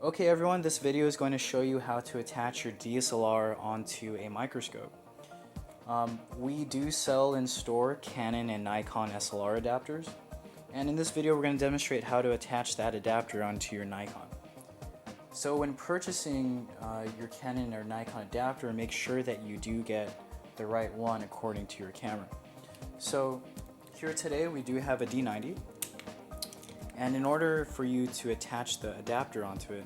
Okay everyone, this video is going to show you how to attach your DSLR onto a microscope. We do sell in store Canon and Nikon SLR adapters, and in this video we're going to demonstrate how to attach that adapter onto your Nikon. So when purchasing your Canon or Nikon adapter, make sure that you do get the right one according to your camera. So here today we do have a D90. And in order for you to attach the adapter onto it,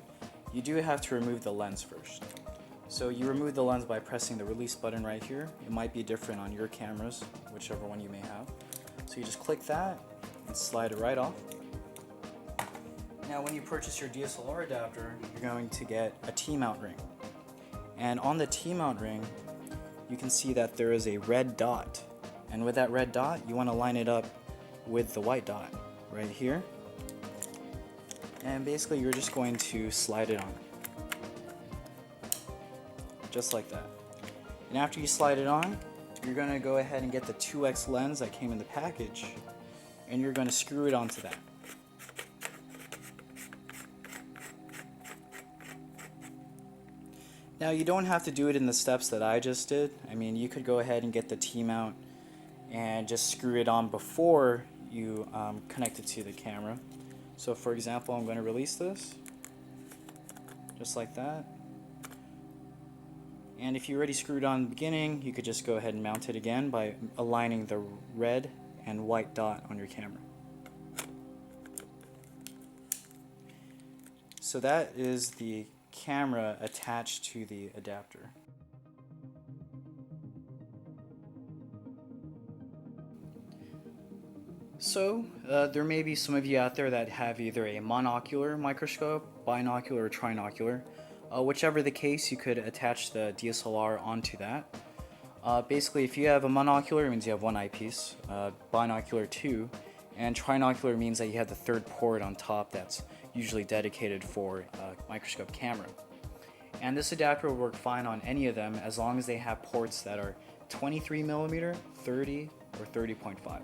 you do have to remove the lens first. So you remove the lens by pressing the release button right here. It might be different on your cameras, whichever one you may have. So you just click that and slide it right off. Now when you purchase your DSLR adapter, you're going to get a T-mount ring. And on the T-mount ring, you can see that there is a red dot. And with that red dot, you want to line it up with the white dot right here. And basically you're just going to slide it on, just like that. And after you slide it on, you're going to go ahead and get the 2x lens that came in the package, and you're going to screw it onto that. Now you don't have to do it in the steps that I just did. I mean, you could go ahead and get the T-mount and just screw it on before you connect it to the camera. So for example, I'm going to release this, just like that. And if you already screwed on in the beginning, you could just go ahead and mount it again by aligning the red and white dot on your camera. So that is the camera attached to the adapter. So, there may be some of you out there that have either a monocular microscope, binocular, or trinocular. Whichever the case, you could attach the DSLR onto that. Basically, if you have a monocular, it means you have one eyepiece, binocular two, and trinocular means that you have the third port on top that's usually dedicated for a microscope camera. And this adapter will work fine on any of them as long as they have ports that are 23mm, 30, or 30.5.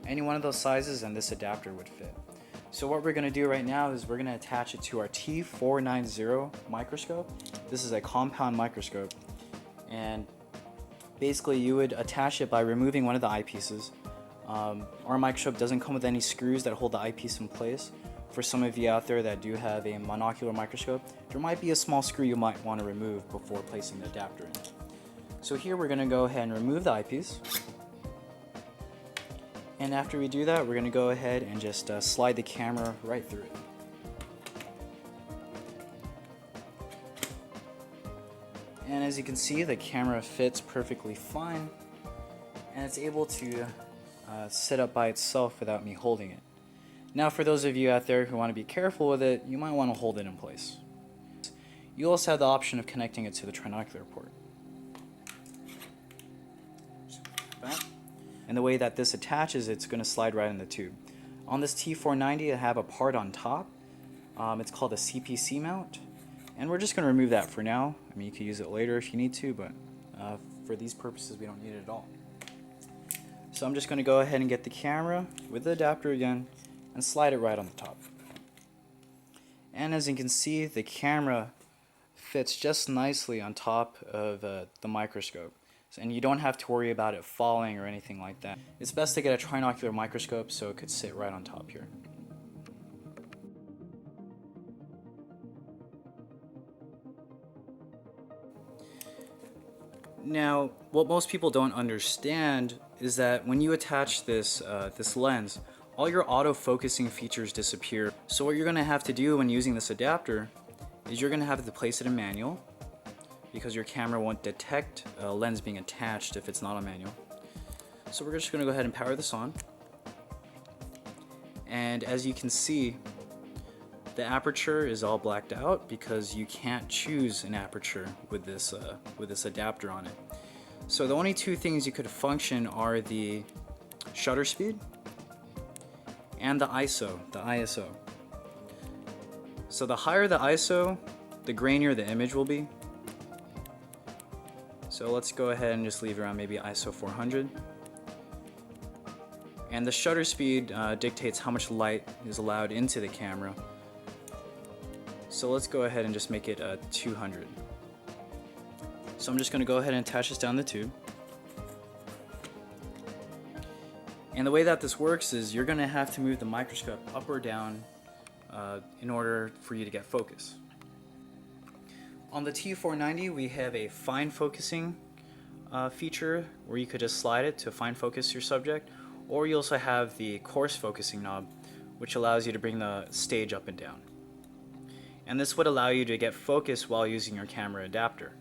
Any one of those sizes and this adapter would fit. So what we're going to do right now is we're going to attach it to our T490 microscope. This is a compound microscope, and basically you would attach it by removing one of the eyepieces. Our microscope doesn't come with any screws that hold the eyepiece in place. For some of you out there that do have a monocular microscope, there might be a small screw you might want to remove before placing the adapter in. So here we're going to go ahead and remove the eyepiece. And after we do that, we're going to go ahead and just slide the camera right through it. And as you can see, the camera fits perfectly fine, and it's able to sit up by itself without me holding it. Now for those of you out there who want to be careful with it, you might want to hold it in place. You also have the option of connecting it to the trinocular port. And the way that this attaches, it's going to slide right in the tube. On this T490, I have a part on top. It's called a CPC mount, and we're just going to remove that for now. I mean, you could use it later if you need to, but for these purposes, we don't need it at all. So I'm just going to go ahead and get the camera with the adapter again and slide it right on the top. And as you can see, the camera fits just nicely on top of the microscope. And you don't have to worry about it falling or anything like that. It's best to get a trinocular microscope so it could sit right on top here. Now, what most people don't understand is that when you attach this lens, all your auto-focusing features disappear. So what you're going to have to do when using this adapter is you're going to have to place it in manual, because your camera won't detect a lens being attached if it's not on manual. So we're just going to go ahead and power this on. And as you can see, the aperture is all blacked out because you can't choose an aperture with this adapter on it. So the only two things you could function are the shutter speed and the ISO. So the higher the ISO, the grainier the image will be. So let's go ahead and just leave around maybe ISO 400. And the shutter speed dictates how much light is allowed into the camera. So let's go ahead and just make it 200. So I'm just going to go ahead and attach this down the tube. And the way that this works is you're going to have to move the microscope up or down in order for you to get focus. On the T490 we have a fine focusing feature where you could just slide it to fine focus your subject, or you also have the coarse focusing knob, which allows you to bring the stage up and down. And this would allow you to get focus while using your camera adapter.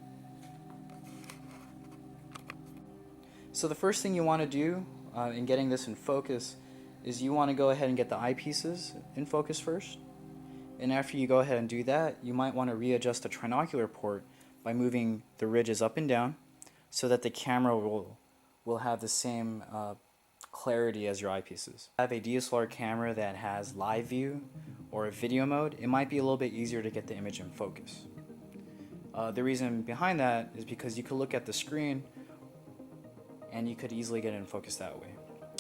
So the first thing you want to do in getting this in focus is you want to go ahead and get the eyepieces in focus first. And after you go ahead and do that, you might want to readjust the trinocular port by moving the ridges up and down so that the camera will have the same clarity as your eyepieces. If you have a DSLR camera that has live view or a video mode, it might be a little bit easier to get the image in focus. The reason behind that is because you could look at the screen and you could easily get it in focus that way.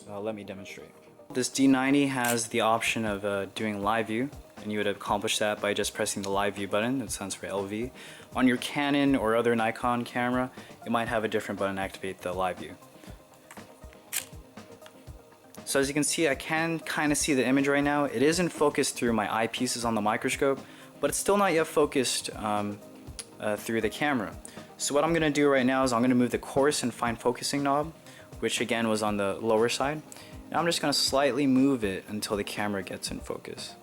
Let me demonstrate. This D90 has the option of doing live view, and you would accomplish that by just pressing the live view button. That stands for LV. On your Canon or other Nikon camera, it might have a different button to activate the live view. So as you can see, I can kind of see the image right now. It is in focus through my eyepieces on the microscope, but it's still not yet focused through the camera. So what I'm going to do right now is I'm going to move the coarse and fine focusing knob, which again was on the lower side, and I'm just going to slightly move it until the camera gets in focus.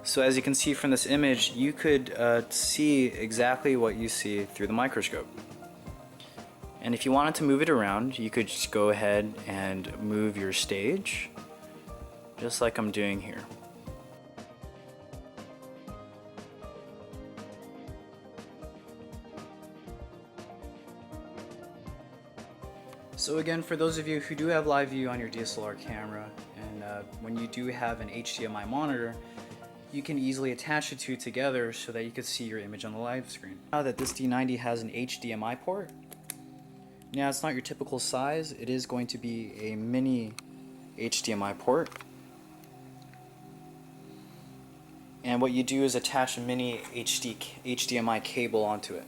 So as you can see from this image, you could see exactly what you see through the microscope. And if you wanted to move it around, you could just go ahead and move your stage, just like I'm doing here. So again, for those of you who do have live view on your DSLR camera, and when you do have an HDMI monitor, you can easily attach the two together so that you can see your image on the live screen. Now that this D90 has an HDMI port, now it's not your typical size, it is going to be a mini HDMI port. And what you do is attach a mini HDMI cable onto it.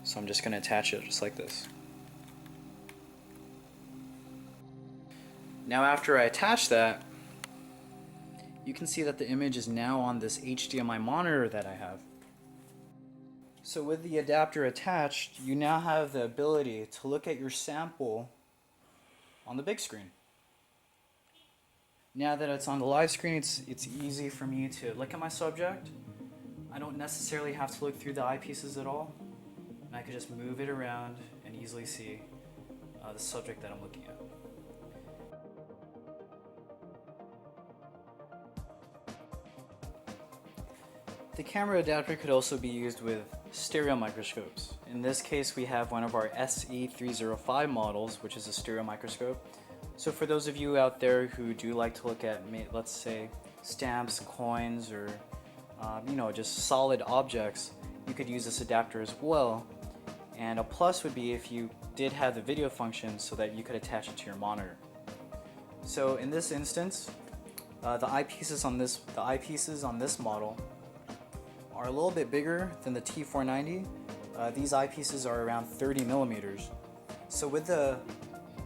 So I'm just going to attach it just like this. Now after I attach that, you can see that the image is now on this HDMI monitor that I have. So with the adapter attached, you now have the ability to look at your sample on the big screen. Now that it's on the live screen, it's easy for me to look at my subject. I don't necessarily have to look through the eyepieces at all. And I could just move it around and easily see the subject that I'm looking at. The camera adapter could also be used with stereo microscopes. In this case, we have one of our SE305 models, which is a stereo microscope. So for those of you out there who do like to look at, let's say, stamps, coins, or just solid objects, you could use this adapter as well. And a plus would be if you did have the video function so that you could attach it to your monitor. So in this instance, the eyepieces on this model are a little bit bigger than the T490. These eyepieces are around 30 millimeters. So with the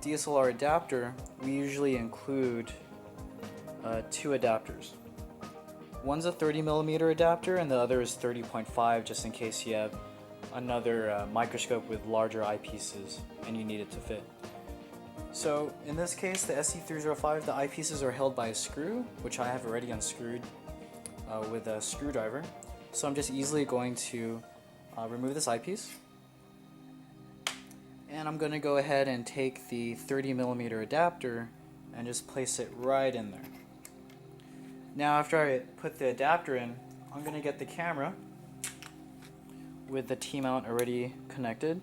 DSLR adapter, we usually include two adapters. One's a 30 millimeter adapter and the other is 30.5, just in case you have another microscope with larger eyepieces and you need it to fit. So in this case, the SE305, the eyepieces are held by a screw, which I have already unscrewed with a screwdriver. So I'm just easily going to remove this eyepiece, and I'm going to go ahead and take the 30 millimeter adapter and just place it right in there. Now after I put the adapter in, I'm going to get the camera with the T-mount already connected,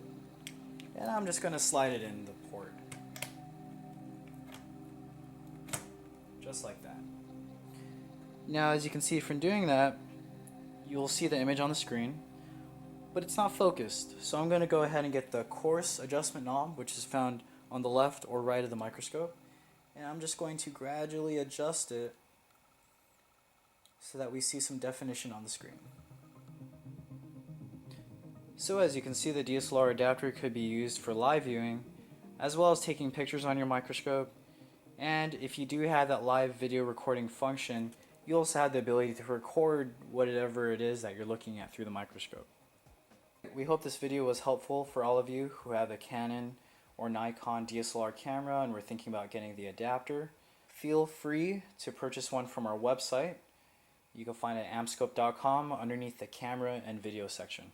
and I'm just going to slide it in the port. Just like that. Now as you can see from doing that, you'll see the image on the screen, but it's not focused. So I'm going to go ahead and get the coarse adjustment knob, which is found on the left or right of the microscope, and I'm just going to gradually adjust it so that we see some definition on the screen. So as you can see, the DSLR adapter could be used for live viewing, as well as taking pictures on your microscope, and if you do have that live video recording function, you also have the ability to record whatever it is that you're looking at through the microscope. We hope this video was helpful for all of you who have a Canon or Nikon DSLR camera and were thinking about getting the adapter. Feel free to purchase one from our website. You can find it at amscope.com underneath the camera and video section.